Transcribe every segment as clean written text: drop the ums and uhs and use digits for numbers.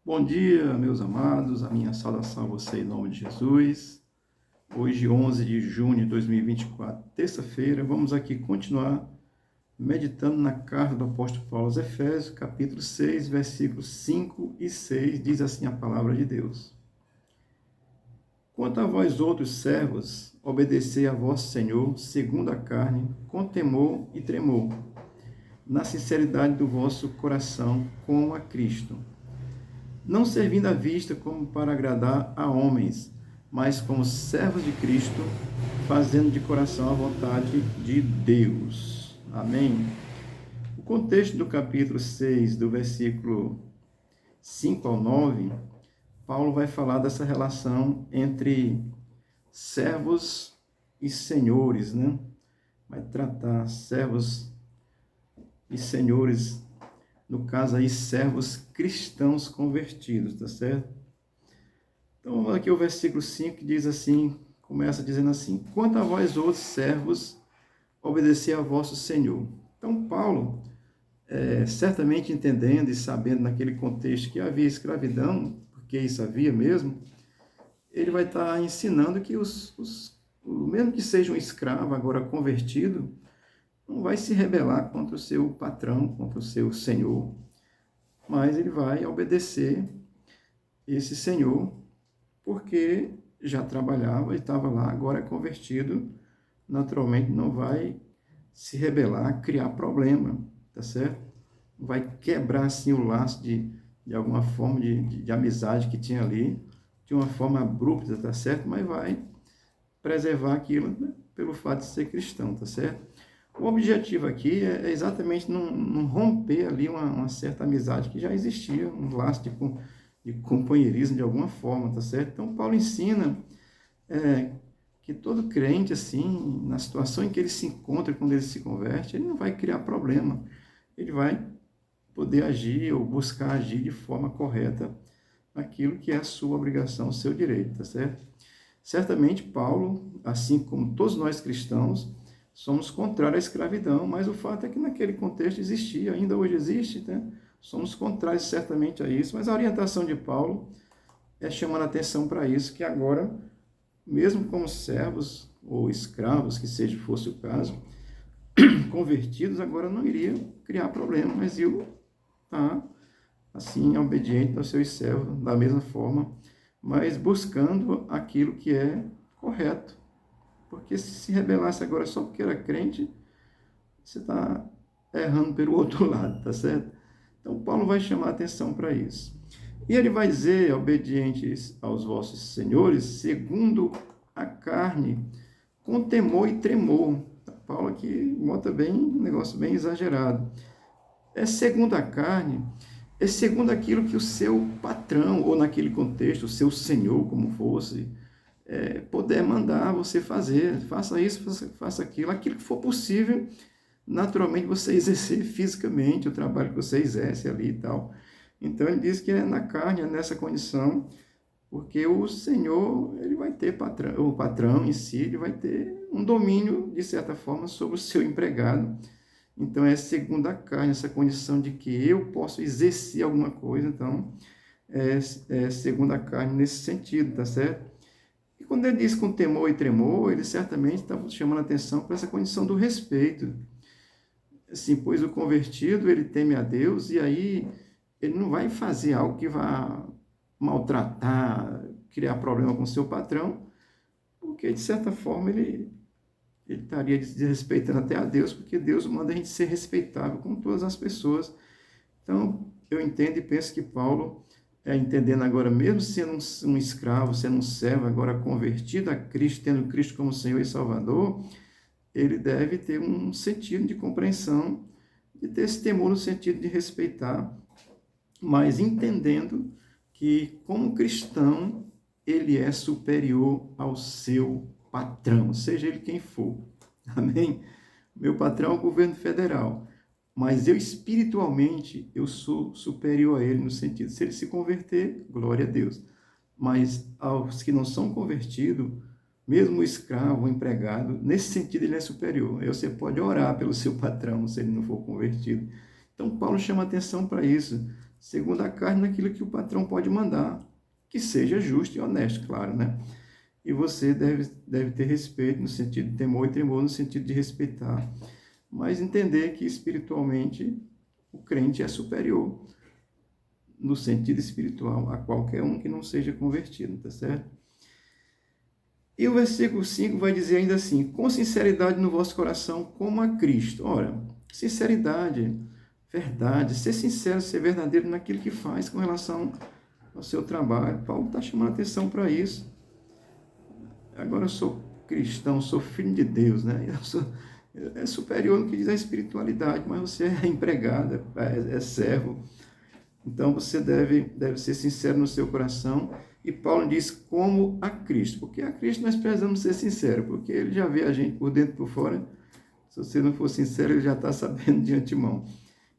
Bom dia, meus amados, a minha saudação a você em nome de Jesus. Hoje, 11 de junho de 2024, terça-feira, vamos aqui continuar meditando na carta do apóstolo Paulo aos Efésios, capítulo 6, versículos 5 e 6, diz assim a palavra de Deus. Quanto a vós outros servos, obedecei a vosso Senhor, segundo a carne, com temor e tremor, na sinceridade do vosso coração, como a Cristo, não servindo à vista como para agradar a homens, mas como servos de Cristo, fazendo de coração a vontade de Deus. Amém? O contexto do capítulo 6, do versículo 5 ao 9, Paulo vai falar dessa relação entre servos e senhores, né? Vai tratar servos e senhores, no caso aí, servos cristãos convertidos, tá certo? Então, vamos aqui o versículo 5, que diz assim, começa dizendo assim: quanto a vós outros servos, obedecei a vosso Senhor. Então, Paulo, certamente entendendo e sabendo naquele contexto que havia escravidão, porque isso havia mesmo, ele vai estar ensinando que mesmo que seja um escravo agora convertido, não vai se rebelar contra o seu patrão, contra o seu senhor, mas ele vai obedecer esse senhor, porque já trabalhava e estava lá, agora é convertido, naturalmente não vai se rebelar, criar problema, tá certo? Vai quebrar assim o laço de alguma forma de amizade que tinha ali, de uma forma abrupta, tá certo? Mas vai preservar aquilo, né, pelo fato de ser cristão, tá certo? O objetivo aqui é exatamente não romper ali uma certa amizade que já existia, um laço de companheirismo de alguma forma, tá certo? Então, Paulo ensina que todo crente, assim, na situação em que ele se encontra, quando ele se converte, ele não vai criar problema, ele vai poder agir ou buscar agir de forma correta naquilo que é a sua obrigação, o seu direito, tá certo? Certamente, Paulo, assim como todos nós cristãos, somos contrários à escravidão, mas o fato é que naquele contexto existia, ainda hoje existe, né? Somos contrários certamente a isso, mas a orientação de Paulo é chamando a atenção para isso, que agora, mesmo como servos ou escravos, que seja fosse o caso, convertidos, agora não iriam criar problema, mas iam estar, assim, obediente aos seus servos, da mesma forma, mas buscando aquilo que é correto. Porque se rebelasse agora só porque era crente, você está errando pelo outro lado, tá certo? Então, Paulo vai chamar a atenção para isso. E ele vai dizer, obedientes aos vossos senhores, segundo a carne, com temor e tremor. Paulo aqui bota bem, um negócio bem exagerado. É segundo a carne, é segundo aquilo que o seu patrão, ou naquele contexto, o seu senhor, como fosse, poder mandar você fazer, faça isso, faça aquilo que for possível, naturalmente você exercer fisicamente o trabalho que você exerce ali e tal. Então ele diz que é na carne, é nessa condição, porque o Senhor, ele vai ter o patrão em si, ele vai ter um domínio, de certa forma, sobre o seu empregado. Então é segundo a carne, essa condição de que eu posso exercer alguma coisa, então é segundo a carne nesse sentido, tá certo? E quando ele diz com temor e tremor, ele certamente está chamando a atenção para essa condição do respeito. Assim, pois o convertido, ele teme a Deus, e aí ele não vai fazer algo que vá maltratar, criar problema com o seu patrão, porque, de certa forma, ele estaria desrespeitando até a Deus, porque Deus manda a gente ser respeitável com todas as pessoas. Então, eu entendo e penso que Paulo, entendendo agora, mesmo sendo um escravo, sendo um servo, agora convertido a Cristo, tendo Cristo como Senhor e Salvador, ele deve ter um sentido de compreensão, de ter esse temor no sentido de respeitar, mas entendendo que, como cristão, ele é superior ao seu patrão, seja ele quem for. Amém? Meu patrão é o governo federal, mas eu espiritualmente, eu sou superior a ele no sentido, se ele se converter, glória a Deus. Mas aos que não são convertidos, mesmo o escravo, o empregado, nesse sentido ele é superior. Aí você pode orar pelo seu patrão se ele não for convertido. Então Paulo chama atenção para isso. segundo a carne, naquilo que o patrão pode mandar, que seja justo e honesto, claro, né? E você deve ter respeito no sentido de temor e tremor no sentido de respeitar, mas entender que espiritualmente o crente é superior no sentido espiritual a qualquer um que não seja convertido, tá certo? E o versículo 5 vai dizer ainda assim, com sinceridade no vosso coração, como a Cristo. Ora, sinceridade, verdade, ser sincero, ser verdadeiro naquilo que faz com relação ao seu trabalho. Paulo está chamando a atenção para isso. Agora eu sou cristão, sou filho de Deus, né? É superior no que diz a espiritualidade, mas você é empregado, é servo. Então você deve ser sincero no seu coração. E Paulo diz como a Cristo, porque a Cristo nós precisamos ser sinceros, porque ele já vê a gente por dentro e por fora. Se você não for sincero, ele já está sabendo de antemão.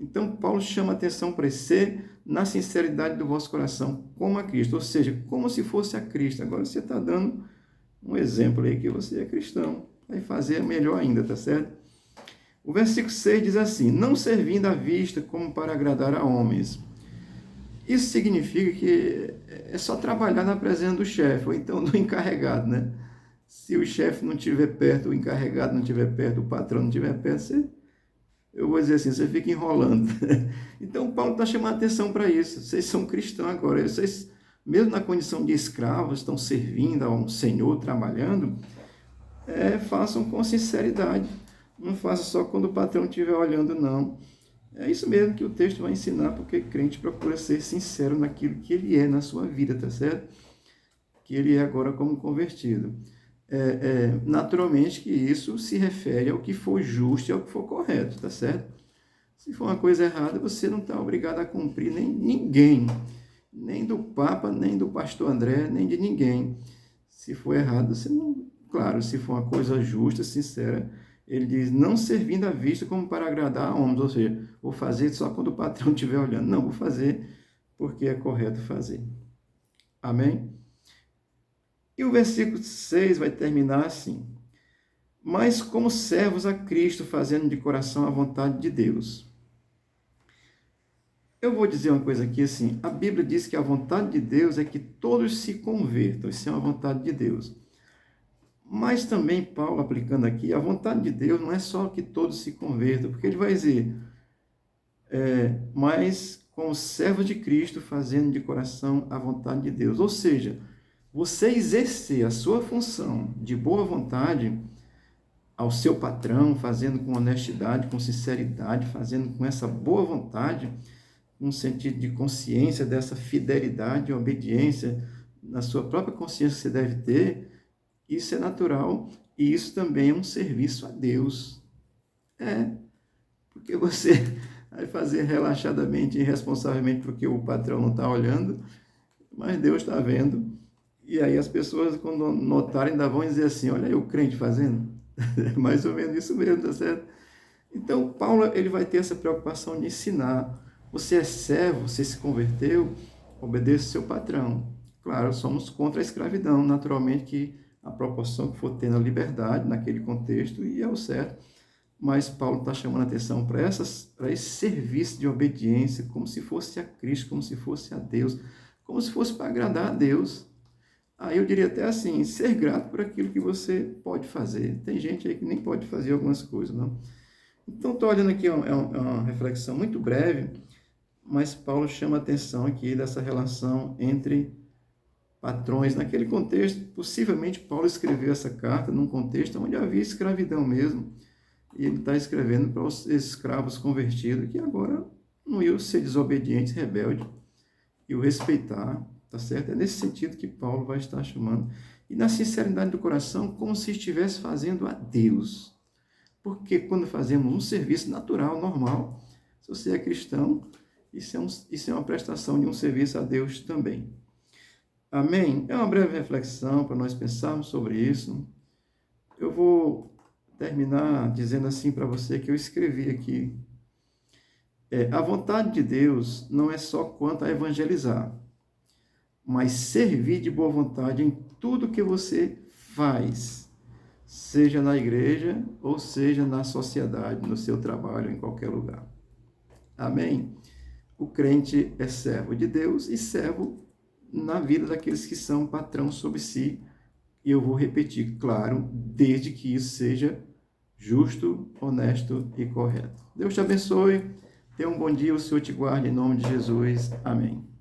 Então Paulo chama a atenção para ser na sinceridade do vosso coração, como a Cristo, ou seja, como se fosse a Cristo. Agora você está dando um exemplo aí que você é cristão, vai fazer melhor ainda, tá certo? O versículo 6 diz assim, não servindo à vista como para agradar a homens. Isso significa que é só trabalhar na presença do chefe, ou então do encarregado, né? Se o chefe não estiver perto, o encarregado não estiver perto, o patrão não estiver perto, eu vou dizer assim, você fica enrolando. Então, Paulo está chamando a atenção para isso. Vocês são cristãos agora, vocês, mesmo na condição de escravos, estão servindo a um senhor, trabalhando, façam com sinceridade. Não faça só quando o patrão estiver olhando, não. É isso mesmo que o texto vai ensinar, porque crente procura ser sincero naquilo que ele é na sua vida, tá certo? Que ele é agora como convertido. Naturalmente que isso se refere ao que for justo e ao que for correto, tá certo? Se for uma coisa errada, você não está obrigado a cumprir nem ninguém, nem do Papa, nem do pastor André, nem de ninguém. Se for errado, você não... Claro, se for uma coisa justa, sincera, ele diz, não servindo à vista como para agradar a homens, ou seja, vou fazer só quando o patrão estiver olhando. Não, vou fazer porque é correto fazer. Amém? E o versículo 6 vai terminar assim, mas como servos a Cristo, fazendo de coração a vontade de Deus. Eu vou dizer uma coisa aqui assim, a Bíblia diz que a vontade de Deus é que todos se convertam, isso é uma vontade de Deus. Mas também Paulo, aplicando aqui, a vontade de Deus não é só que todos se convertam, porque ele vai dizer, mas com os servos de Cristo fazendo de coração a vontade de Deus. Ou seja, você exercer a sua função de boa vontade ao seu patrão, fazendo com honestidade, com sinceridade, fazendo com essa boa vontade, um sentido de consciência dessa fidelidade e obediência, na sua própria consciência que você deve ter, isso é natural e isso também é um serviço a Deus. Porque você vai fazer relaxadamente e irresponsavelmente porque o patrão não está olhando, mas Deus está vendo. E aí as pessoas, quando notarem, ainda vão dizer assim, olha aí o crente fazendo. É mais ou menos isso mesmo, tá certo? Então, Paulo, ele vai ter essa preocupação de ensinar. Você é servo, você se converteu, obedeça ao seu patrão. Claro, somos contra a escravidão, naturalmente que a proporção que for tendo a liberdade naquele contexto, e é o certo. Mas Paulo está chamando a atenção para esse serviço de obediência, como se fosse a Cristo, como se fosse a Deus, como se fosse para agradar a Deus. Aí eu diria até assim, ser grato por aquilo que você pode fazer. Tem gente aí que nem pode fazer algumas coisas, não? Então, estou olhando aqui, é uma reflexão muito breve, mas Paulo chama a atenção aqui dessa relação entre patrões. Naquele contexto, possivelmente Paulo escreveu essa carta num contexto onde havia escravidão mesmo, e ele está escrevendo para os escravos convertidos que agora não iam ser desobedientes, rebeldes, e o respeitar, tá certo? É nesse sentido que Paulo vai estar chamando. E na sinceridade do coração, como se estivesse fazendo a Deus. Porque quando fazemos um serviço natural, normal, se você é cristão, isso é uma prestação de um serviço a Deus também. Amém? É uma breve reflexão para nós pensarmos sobre isso. Eu vou terminar dizendo assim para você que eu escrevi aqui. A vontade de Deus não é só quanto a evangelizar, mas servir de boa vontade em tudo que você faz, seja na igreja ou seja na sociedade, no seu trabalho, em qualquer lugar. Amém? o crente é servo de Deus e servo na vida daqueles que são patrão sobre si. E eu vou repetir, claro, desde que isso seja justo, honesto e correto. Deus te abençoe. Tenha um bom dia, o Senhor te guarde em nome de Jesus. Amém.